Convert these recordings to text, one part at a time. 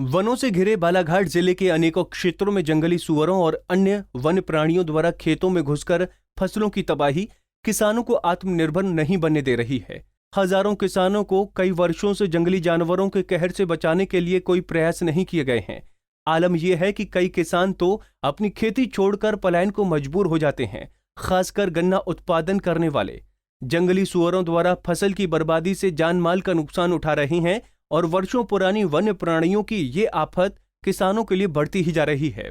वनों से घिरे बालाघाट जिले के अनेकों क्षेत्रों में जंगली सुअरों और अन्य वन्य प्राणियों द्वारा खेतों में घुसकर फसलों की तबाही किसानों को आत्मनिर्भर नहीं बनने दे रही है। हजारों किसानों को कई वर्षों से जंगली जानवरों के कहर से बचाने के लिए कोई प्रयास नहीं किए गए हैं। आलम यह है कि कई किसान तो अपनी खेती छोड़कर पलायन को मजबूर हो जाते हैं। खासकर गन्ना उत्पादन करने वाले जंगली सुअरों द्वारा फसल की बर्बादी से जान माल का नुकसान उठा रहे हैं और वर्षों पुरानी वन्य प्राणियों की ये आफत किसानों के लिए बढ़ती ही जा रही है।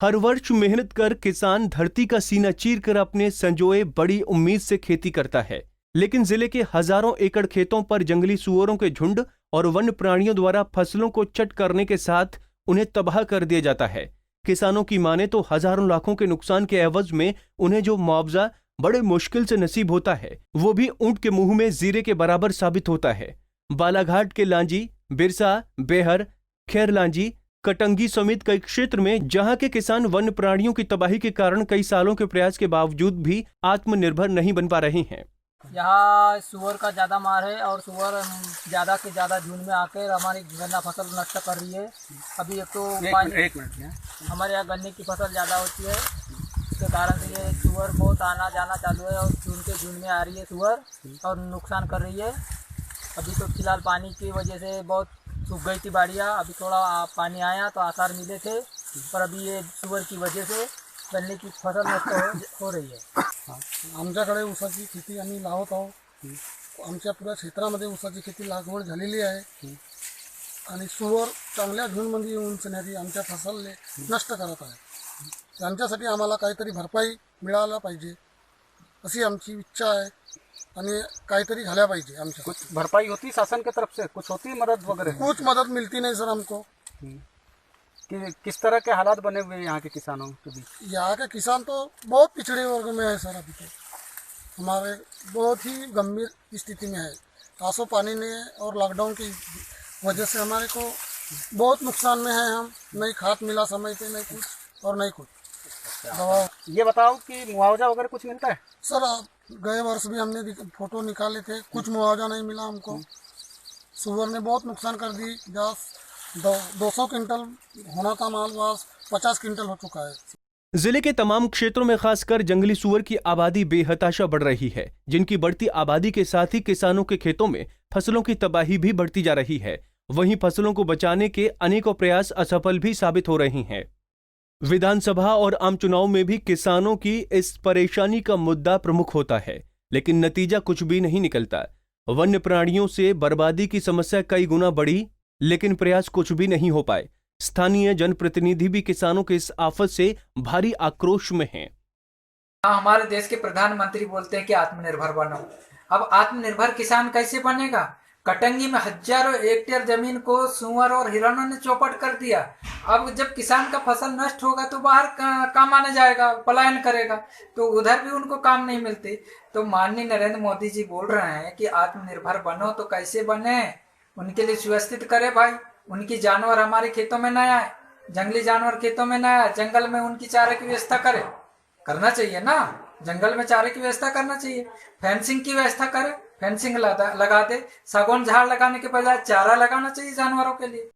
हर वर्ष मेहनत कर किसान धरती का सीना चीर कर अपने संजोए बड़ी उम्मीद से खेती करता है, लेकिन जिले के हजारों एकड़ खेतों पर जंगली सुअरों के झुंड और वन्य प्राणियों द्वारा फसलों को चट करने के साथ उन्हें तबाह कर दिया जाता है। किसानों की माने तो हजारों लाखों के नुकसान के एवज में उन्हें जो मुआवजा बड़े मुश्किल से नसीब होता है, वो भी ऊंट के मुंह में जीरे के बराबर साबित होता है। बालाघाट के लांजी, बिरसा, बेहर, खैरलांजी, कटंगी समेत कई क्षेत्र में जहां के किसान वन्य प्राणियों की तबाही के कारण कई सालों के प्रयास के बावजूद भी आत्मनिर्भर नहीं बन पा रहे हैं। यहाँ सुअर का ज़्यादा मार है और सुअर ज़्यादा से ज़्यादा झुंड में आकर हमारी गन्ना फसल नष्ट कर रही है। अभी एक तो हमारे यहाँ गन्ने की फसल ज़्यादा होती है, इसके कारण से ये सुअर बहुत आना जाना चालू है और झुंड में आ रही है सुअर और नुकसान कर रही है। अभी तो फिलहाल पानी की वजह से बहुत सूख गई थी बाड़ियाँ, अभी थोड़ा पानी आया तो आसार मिले थे, पर अभी ये सुअर की वजह से गन्ने की फसल नष्ट हो रही है। आमच्याकडे ऊसाची खेती आम्ही लावत आहोत। आमच्या पुऱ्या क्षेत्रामध्ये ऊसाची खेती लागवड झालेली आहे आणि सुअर चांगल्या झुंडमध्ये येऊन सन्यादी आमच्या फसलले नष्ट करत आहे। त्यांच्यासाठी आम्हाला काहीतरी भरपाई मिळायला पाहिजे अशी आमची इच्छा आहे आणि काहीतरी झाल्या पाहिजे। आमच्या कुछ भरपाई होती शासन की तरफ से, कुछ होती मदद वगैरह? कुछ मदद मिलती नहीं सर हमको। कि किस तरह के हालात बने हुए हैं यहाँ के किसानों के बीच? यहाँ के किसान तो बहुत पिछड़े वर्ग में है सर। अभी तो हमारे बहुत ही गंभीर स्थिति में है। आंसू पानी ने और लॉकडाउन की वजह से हमारे को बहुत नुकसान में है। हम नहीं खाद मिला समय पे, नहीं कुछ और नहीं कुछ दवा। ये बताओ कि मुआवजा वगैरह कुछ मिलता है? सर गए वर्ष भी हमने फोटो निकाले थे, कुछ मुआवजा नहीं मिला हमको। सुअर ने बहुत नुकसान कर दी। 200 क्विंटल होना था माल, बस 50 क्विंटल हो चुका है। जिले के तमाम क्षेत्रों में खासकर जंगली सुअर की आबादी बेहताशा बढ़ रही है, जिनकी बढ़ती आबादी के साथ ही किसानों के खेतों में फसलों की तबाही भी बढ़ती जा रही है। वहीं फसलों को बचाने के अनेकों प्रयास असफल भी साबित हो रहे हैं। विधानसभा और आम चुनाव में भी किसानों की इस परेशानी का मुद्दा प्रमुख होता है, लेकिन नतीजा कुछ भी नहीं निकलता। वन्य प्राणियों से बर्बादी की समस्या कई गुना बढ़ी, लेकिन प्रयास कुछ भी नहीं हो पाए। स्थानीय जनप्रतिनिधि भी किसानों के इस आफत से भारी आक्रोश में हैं। हमारे देश के प्रधानमंत्री बोलते हैं कि आत्मनिर्भर बनो। अब आत्मनिर्भर किसान कैसे बनेगा? कटंगी में हजारों हेक्टेयर जमीन को सुअर और हिरणों ने चौपट कर दिया। अब जब किसान का फसल नष्ट होगा तो बाहर काम आने जाएगा, पलायन करेगा, तो उधर भी उनको काम नहीं मिलते। तो माननीय नरेंद्र मोदी जी बोल रहे हैं कि आत्मनिर्भर बनो, तो कैसे बने? उनके लिए सुव्यवस्थित करे भाई। उनकी जानवर हमारे खेतों में न आए, जंगली जानवर खेतों में न आए, जंगल में उनकी चारे की व्यवस्था करे, करना चाहिए ना। जंगल में चारे की व्यवस्था करना चाहिए, फेंसिंग की व्यवस्था करे, फेंसिंग लगा दे। सागौन झाड़ लगाने के बजाय चारा लगाना चाहिए जानवरों के लिए।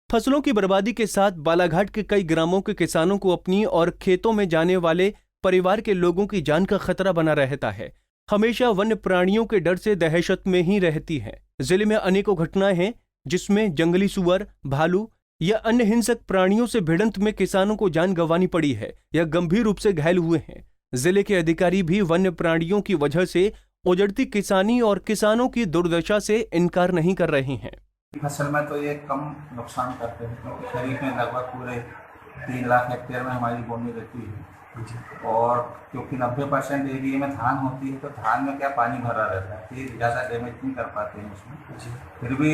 फसलों की बर्बादी के साथ बालाघाट के कई ग्रामों के किसानों को अपनी और खेतों में जाने वाले परिवार के लोगों की जान का खतरा बना रहता है। हमेशा वन्य प्राणियों के डर से दहशत में ही रहती है। जिले में अनेकों घटनाएं हैं जिसमें जंगली सुअर, भालू या अन्य हिंसक प्राणियों से भिड़ंत में किसानों को जान गंवानी पड़ी है या गंभीर रूप से घायल हुए हैं। जिले के अधिकारी भी वन्य प्राणियों की वजह से उजड़ती किसानी और किसानों की दुर्दशा से इनकार नहीं कर रहे हैं। फसल में तो ये कम नुकसान करते हैं, क्योंकि खरीफ में लगभग पूरे 3 लाख हेक्टेयर में हमारी बोनी रहती है। और क्योंकि 90% एरिया में धान होती है, तो धान में क्या पानी भरा रहता है, फिर ज़्यादा डैमेज नहीं कर पाते हैं उसमें। फिर भी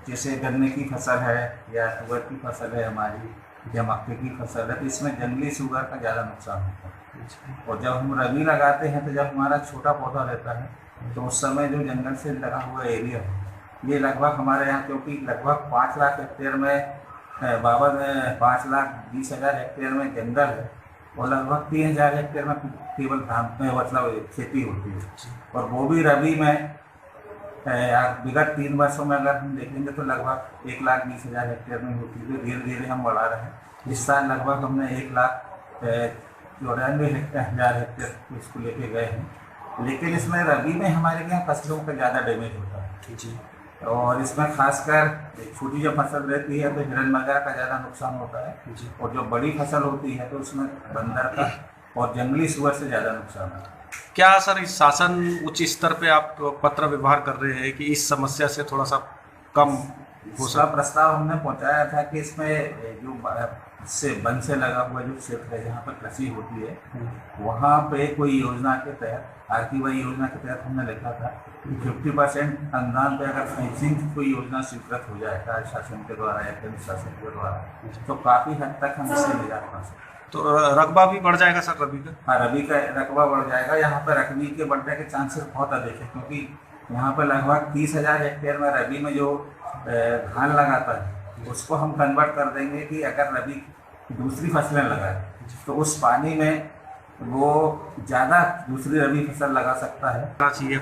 जैसे गन्ने की फसल है या तुअर की फसल है हमारी, या मक्के की फसल है, तो इसमें जंगली सुअर का ज़्यादा नुकसान होता है। और जब हम रबी लगाते हैं तो जब हमारा छोटा पौधा रहता है, तो उस समय जो जंगल से लगा हुआ एरिया है, ये लगभग हमारे यहाँ, क्योंकि लगभग 5 लाख हेक्टेयर में 5,20,000 हेक्टेयर में जंगल है और लगभग 3,000 हेक्टेयर में केवल धान में मतलब खेती होती है। और वो भी रबी में विगत 3 वर्षों में अगर हम देखेंगे तो लगभग 1,20,000 हेक्टेयर में होती है। धीरे धीरे हम बढ़ा रहे हैं। इस साल लगभग हमने 1,94,000 हेक्टेयर इसको लेके गए हैं। लेकिन इसमें रबी में हमारे यहाँ फसलों का ज़्यादा डैमेज होता है जी। और इसमें खासकर छोटी जब फसल रहती है तो हिरन का ज़्यादा नुकसान होता है जी। और जो बड़ी फसल होती है तो उसमें बंदर का और जंगली सुअर से ज़्यादा नुकसान होता है। क्या सर इस शासन उच्च स्तर पे आप पत्र व्यवहार कर रहे हैं कि इस समस्या से थोड़ा सा कम हो उसका प्रस्ताव हमने पहुंचाया था कि इसमें जो से वन से लगा हुआ जो क्षेत्र है जहाँ पर कृषि होती है वहाँ पे कोई योजना के तहत RTY योजना के तहत हमने लिखा था कि 50% अनुदान पे अगर फेंसिंग की कोई योजना स्वीकृत हो जाए राज्य शासन के द्वारा या केंद्र शासन के द्वारा तो काफ़ी हद तक हम इससे निजात पा सकते हैं। तो रकबा भी बढ़ जाएगा सर रबी का? हाँ, रबी का रकबा बढ़ जाएगा। यहाँ पर रकबी के बढ़ने के चांसेस बहुत अधिक है क्योंकि यहाँ पर लगभग 30,000 हेक्टेयर में रबी में जो धान लगाता है उसको हम कन्वर्ट कर देंगे कि अगर रबी की दूसरी फसलें लगाए तो उस पानी में वो ज़्यादा दूसरी रबी फसल लगा सकता है। करना चाहिए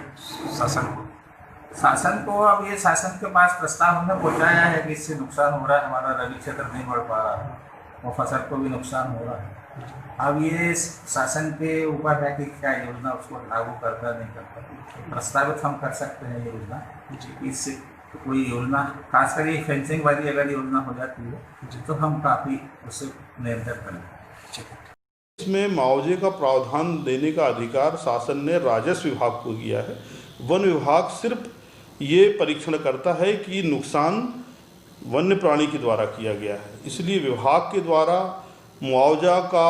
शासन को अब ये शासन के पास प्रस्ताव हमने पहुँचाया है कि इससे नुकसान हो रहा है, हमारा रबी क्षेत्र नहीं बढ़ पा रहा है और फसल को भी नुकसान हो रहा है। अब ये शासन के ऊपर है कि क्या योजना उसको लागू करता नहीं करता। प्रस्तावित हम कर सकते हैं ये योजना, इससे कोई योजना खासकर ये फेंसिंग वाली अगर योजना हो जाती है तो हम काफ़ी उससे नियंत्रण करेंगे। इसमें मुआवजे का प्रावधान देने का अधिकार शासन ने राजस्व विभाग को दिया है। वन विभाग सिर्फ ये परीक्षण करता है कि नुकसान वन्य प्राणी के द्वारा किया गया है, इसलिए विभाग के द्वारा मुआवजा का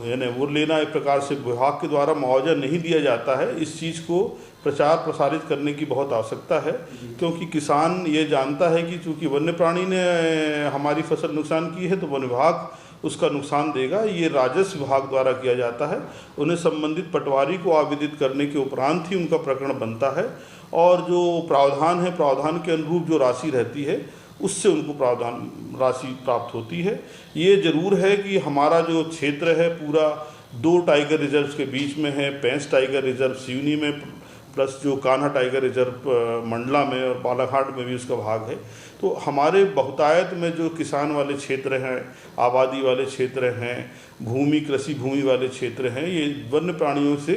यानी वो लेना एक प्रकार से विभाग के द्वारा मुआवजा नहीं दिया जाता है। इस चीज़ को प्रचार प्रसारित करने की बहुत आवश्यकता है क्योंकि किसान ये जानता है कि चूँकि वन्य प्राणी ने हमारी फसल नुकसान की है तो वन विभाग उसका नुकसान देगा। ये राजस्व विभाग द्वारा किया जाता है। उन्हें संबंधित पटवारी को आवेदित करने के उपरांत ही उनका प्रकरण बनता है और जो प्रावधान है प्रावधान के अनुरूप जो राशि रहती है उससे उनको प्रावधान राशि प्राप्त होती है। ये जरूर है कि हमारा जो क्षेत्र है पूरा 2 टाइगर रिजर्व के बीच में है। पेंच टाइगर रिजर्व सिवनी में प्लस जो कान्हा टाइगर रिजर्व मंडला में और बालाघाट में भी उसका भाग है। तो हमारे बहुतायत में जो किसान वाले क्षेत्र हैं, आबादी वाले क्षेत्र हैं, भूमि कृषि भूमि वाले क्षेत्र हैं, ये वन्य प्राणियों से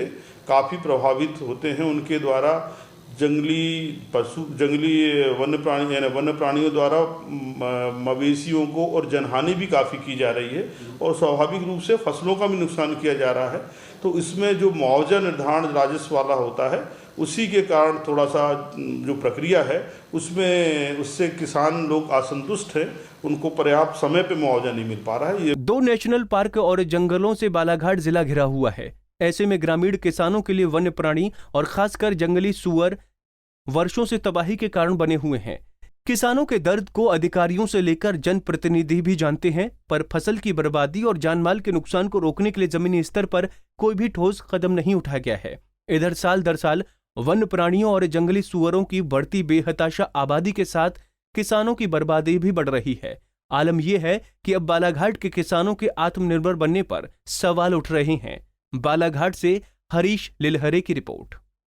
काफ़ी प्रभावित होते हैं। उनके द्वारा जंगली वन्य प्राणी यानी वन्य प्राणियों द्वारा मवेशियों को और जनहानि भी काफ़ी की जा रही है और स्वाभाविक रूप से फसलों का भी नुकसान किया जा रहा है। तो इसमें जो मुआवजा निर्धारण राजस्व वाला होता है उसी के कारण थोड़ा सा जो प्रक्रिया है उससे किसान लोग असंतुष्ट हैं, उनको पर्याप्त समय पे मुआवजा नहीं मिल पा रहा है। 2 नेशनल पार्क और जंगलों से बालाघाट जिला घिरा हुआ है। ऐसे में ग्रामीण किसानों के लिए वन्य प्राणी और खासकर जंगली सुअर वर्षों से तबाही के कारण बने हुए हैं। किसानों के दर्द को अधिकारियों से लेकर जनप्रतिनिधि भी जानते हैं, पर फसल की बर्बादी और जानमाल के नुकसान को रोकने के लिए जमीनी स्तर पर कोई भी ठोस कदम नहीं उठाया गया है। इधर साल दर साल वन्य प्राणियों और जंगली सुअरों की बढ़ती बेहताशा आबादी के साथ किसानों की बर्बादी भी बढ़ रही है। आलम यह है कि अब बालाघाट के किसानों के आत्मनिर्भर बनने पर सवाल उठ रहे हैं। बालाघाट से हरीश लिलहरे की रिपोर्ट।